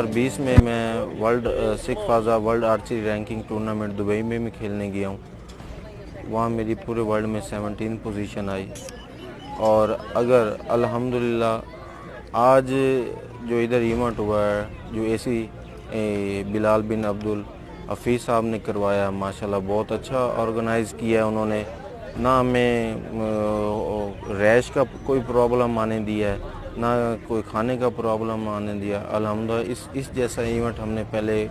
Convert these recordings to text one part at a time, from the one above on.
2020 में मैं वर्ल्ड सिख फाजा world archery ranking tournament Dubai में भी खेलने गया हूँ। वहाँ मेरी पूरे वर्ल्ड में 17 पोजीशन आई। और अगर अल्हम्दुलिल्लाह आज जो इधर इवेंट हुआ है, जो एसी बिलाल बिन अब्दुल हफीज़ साहब ने करवाया, माशाल्लाह बहुत अच्छा ऑर्गेनाइज़ किया है उन्होंने। ना हमें रैश का कोई प्रॉब्लम आने दिया है, ना कोई खाने का प्रॉब्लम आने दिया। अल्हम्दुलिल्लाह इस जैसा इवेंट हमने पहले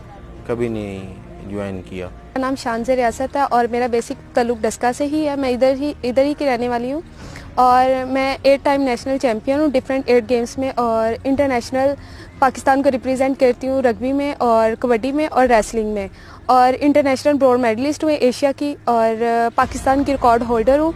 कभी नहीं ज्वाइन किया। मेरा नाम शानज़ रियासत है और मेरा बेसिक ताल्लुक डस्का से ही है। मैं इधर ही की रहने वाली हूँ और मैं 8 टाइम नेशनल चैम्पियन हूँ डिफरेंट 8 गेम्स में, और इंटरनेशनल पाकिस्तान को रिप्रेजेंट करती हूँ रग्बी में और कबड्डी में और रेसलिंग में, और इंटरनेशनल ब्रॉन्ज मेडलिस्ट हूँ एशिया की और पाकिस्तान की रिकॉर्ड होल्डर हूँ।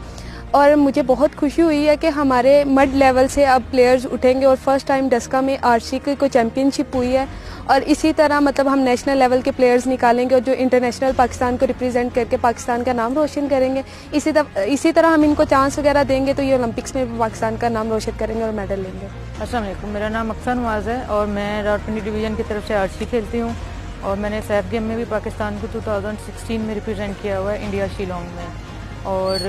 और मुझे बहुत खुशी हुई है कि हमारे मड लेवल से अब प्लेयर्स उठेंगे और फर्स्ट टाइम डस्का में आरसी की कोई चैम्पियनशिप हुई है, और इसी तरह मतलब हम नेशनल लेवल के प्लेयर्स निकालेंगे और जो इंटरनेशनल पाकिस्तान को रिप्रेजेंट करके पाकिस्तान का नाम रोशन करेंगे। इसी तरह हम इनको चांस वगैरह देंगे तो ये ओलंपिक्स में पाकिस्तान का नाम रोशन करेंगे और मेडल लेंगे। अस्सलाम वालेकुम, मेरा नाम अक्सर नवाज़ है और मैं रावलपिंडी डिवीज़न की तरफ से आर्चरी खेलती हूँ और मैंने सैफ गेम में भी पाकिस्तान को 2016 में रिप्रेजेंट किया हुआ है इंडिया शिलोंग में। और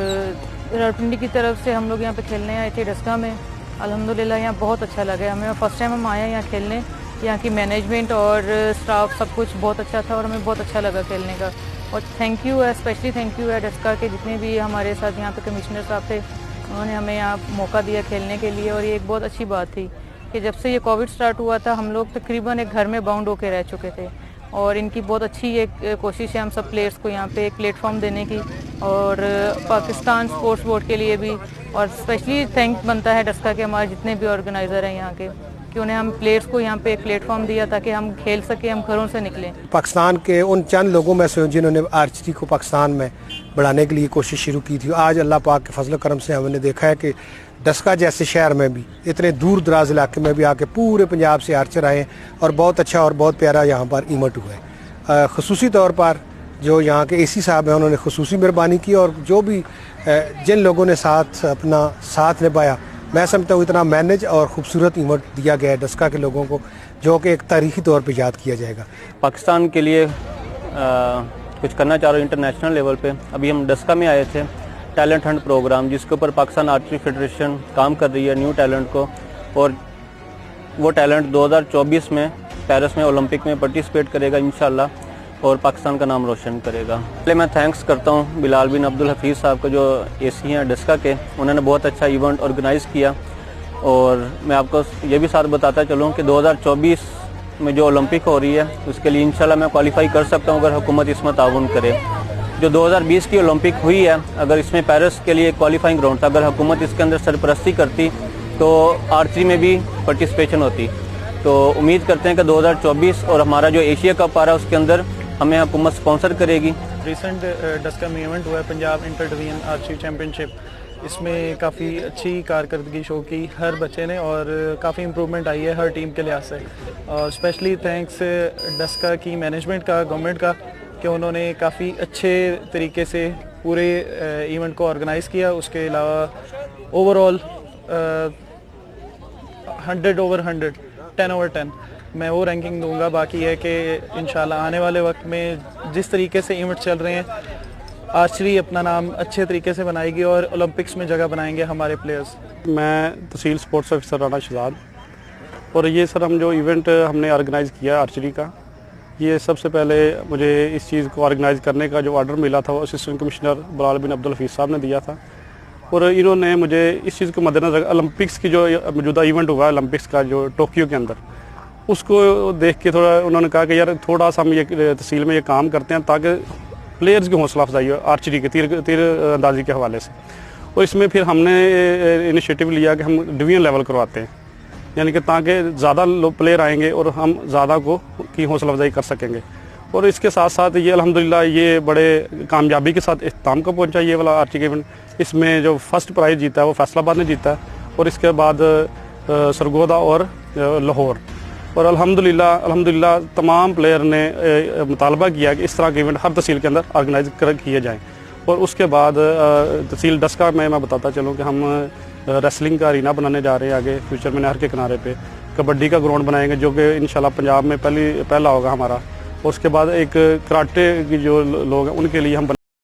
रावलपिंडी की तरफ से हम लोग यहाँ पे खेलने आए थे डस्का में। अल्हम्दुलिल्लाह यहाँ बहुत अच्छा लगा हमें। फर्स्ट टाइम हम आए हैं यहाँ खेलने। यहाँ की मैनेजमेंट और स्टाफ सब कुछ बहुत अच्छा था और हमें बहुत अच्छा लगा खेलने का। और थैंक यू है, स्पेशली थैंक यू है डस्का के जितने भी हमारे साथ यहाँ पे कमिश्नर साहब थे, उन्होंने हमें यहाँ मौका दिया खेलने के लिए। और ये एक बहुत अच्छी बात थी कि जब से ये कोविड स्टार्ट हुआ था हम लोग तकरीबन एक घर में बाउंड होकर रह चुके थे, और इनकी बहुत अच्छी एक कोशिश है हम सब प्लेयर्स को यहाँ पे एक प्लेटफॉर्म देने की, और पाकिस्तान स्पोर्ट्स बोर्ड के लिए भी। और स्पेशली थैंक बनता है डस्का के हमारे जितने भी ऑर्गेनाइज़र हैं यहाँ के, कि उन्हें हम प्लेयर्स को यहाँ पे एक प्लेटफॉर्म दिया ताकि हम खेल सकें, हम घरों से निकलें। पाकिस्तान के उन चंद लोगों में से जिन्होंने आर्चरी को पाकिस्तान में बढ़ाने के लिए कोशिश शुरू की थी, आज अल्लाह पाक के फजल करम से हमने देखा है कि डस्का जैसे शहर में भी, इतने दूर दराज इलाके में भी आके पूरे पंजाब से आर्चर आए और बहुत अच्छा और बहुत प्यारा यहाँ पर इवेंट हुआ है। ख़ुसूसी तौर पर जो यहाँ के एसी साहब हैं उन्होंने ख़ुसूसी मेहरबानी की, और जो भी जिन लोगों ने अपना साथ निभाया, मैं समझता हूँ इतना मैनेज और ख़ूबसूरत इवेंट दिया गया है डस्का के लोगों को, जो कि एक तारीख़ी तौर पे याद किया जाएगा। पाकिस्तान के लिए कुछ करना चाह रहे हो इंटरनेशनल लेवल पे। अभी हम डस्का में आए थे टैलेंट हंट प्रोग्राम, जिसके ऊपर पाकिस्तान आर्चरी फेडरेशन काम कर रही है न्यू टैलेंट को, और वो टैलेंट 2024 में पेरिस में ओलंपिक में पार्टिसिपेट करेगा इंशाल्लाह और पाकिस्तान का नाम रोशन करेगा। पहले मैं थैंक्स करता हूँ बिलाल बिन अब्दुल हफीज़ साहब को, जो एसी हैं डस्का के, उन्होंने बहुत अच्छा इवेंट ऑर्गेनाइज़ किया। और मैं आपको ये भी साथ बताता चलूँ कि 2024 में जो ओलंपिक हो रही है उसके लिए इंशाल्लाह मैं क्वालिफाई कर सकता हूँ अगर हुकूमत इसमें ताउन करे। जो 2020 की ओलंपिक हुई है, अगर इसमें पेरिस के लिए क्वालिफाइंग ग्राउंड था, अगर हुकूमत इसके अंदर सरपरस्ती करती तो आर्चरी में भी पार्टिसिपेशन होती। तो उम्मीद करते हैं कि 2024 और हमारा जो एशिया कप आ रहा है उसके अंदर हमें हुकूमत स्पॉन्सर करेगी। रिसेंट डस्का में इवेंट हुआ है Punjab inter division archery championship. इसमें काफ़ी अच्छी कारकर्दगी शो की हर बच्चे ने और काफ़ी इम्प्रूवमेंट आई है हर टीम के लिहाज से। और स्पेशली थैंक्स डस्का की मैनेजमेंट का, गवर्नमेंट का, कि उन्होंने काफ़ी अच्छे तरीके से पूरे इवेंट को ऑर्गेनाइज़ किया। उसके अलावा ओवरऑल 100 ओवर 100, 10 ओवर 10 मैं वो रैंकिंग दूंगा। बाकी है कि इंशाल्लाह आने वाले वक्त में जिस तरीके से इवेंट चल रहे हैं, आर्चरी अपना नाम अच्छे तरीके से बनाएगी और ओलंपिक्स में जगह बनाएंगे हमारे प्लेयर्स। मैं तहसील स्पोर्ट्स ऑफिसर राना शहजाद, और ये सर हम जो इवेंट हमने ऑर्गेनाइज़ किया आर्चरी का, ये सबसे पहले मुझे इस चीज़ को ऑर्गेनाइज़ करने का जो ऑर्डर मिला था वो असिस्टेंट कमिश्नर बिलाल बिन अब्दुल हफीज़ साहब ने दिया था। और इन्होंने मुझे इस चीज़ को मद्देनज़र ओलंपिक्स की जो मौजूदा इवेंट हुआ ओलंपिक्स का जो टोक्यो के अंदर, उसको देख के थोड़ा उन्होंने कहा कि यार थोड़ा सा हम ये तहसील में ये काम करते हैं ताकि प्लेयर्स की हौसला अफजाई हो आर्चरी के तीर अंदाजी के हवाले से। और इसमें फिर हमने इनिशिएटिव लिया कि हम डिवीजन लेवल करवाते हैं, यानी कि ताकि ज़्यादा प्लेयर आएंगे और हम ज़्यादा की हौसला अफजाई कर सकेंगे। और इसके साथ साथ ये अल्हम्दुलिल्लाह ये बड़े कामयाबी के साथ इख्तिताम को पहुंचा ये वाला आर्चरी इवेंट। इसमें जो फर्स्ट प्राइज़ जीता है वो फैसलाबाद ने जीता है, और इसके बाद सरगोदा और लाहौर। और अल्हम्दुलिल्लाह तमाम प्लेयर ने मुतालबा किया कि इस तरह के इवेंट हर तहसील के अंदर ऑर्गेनाइज किए जाएँ। और उसके बाद तहसील डस्का में मैं बताता चलूँ कि हम रेसलिंग का अरीना बनाने जा रहे हैं आगे फ्यूचर में नहर के किनारे पे, कबड्डी का ग्राउंड बनाएंगे जो कि इंशाल्लाह पंजाब में पहला होगा हमारा। उसके बाद एक कराटे की जो लोग हैं उनके लिए हम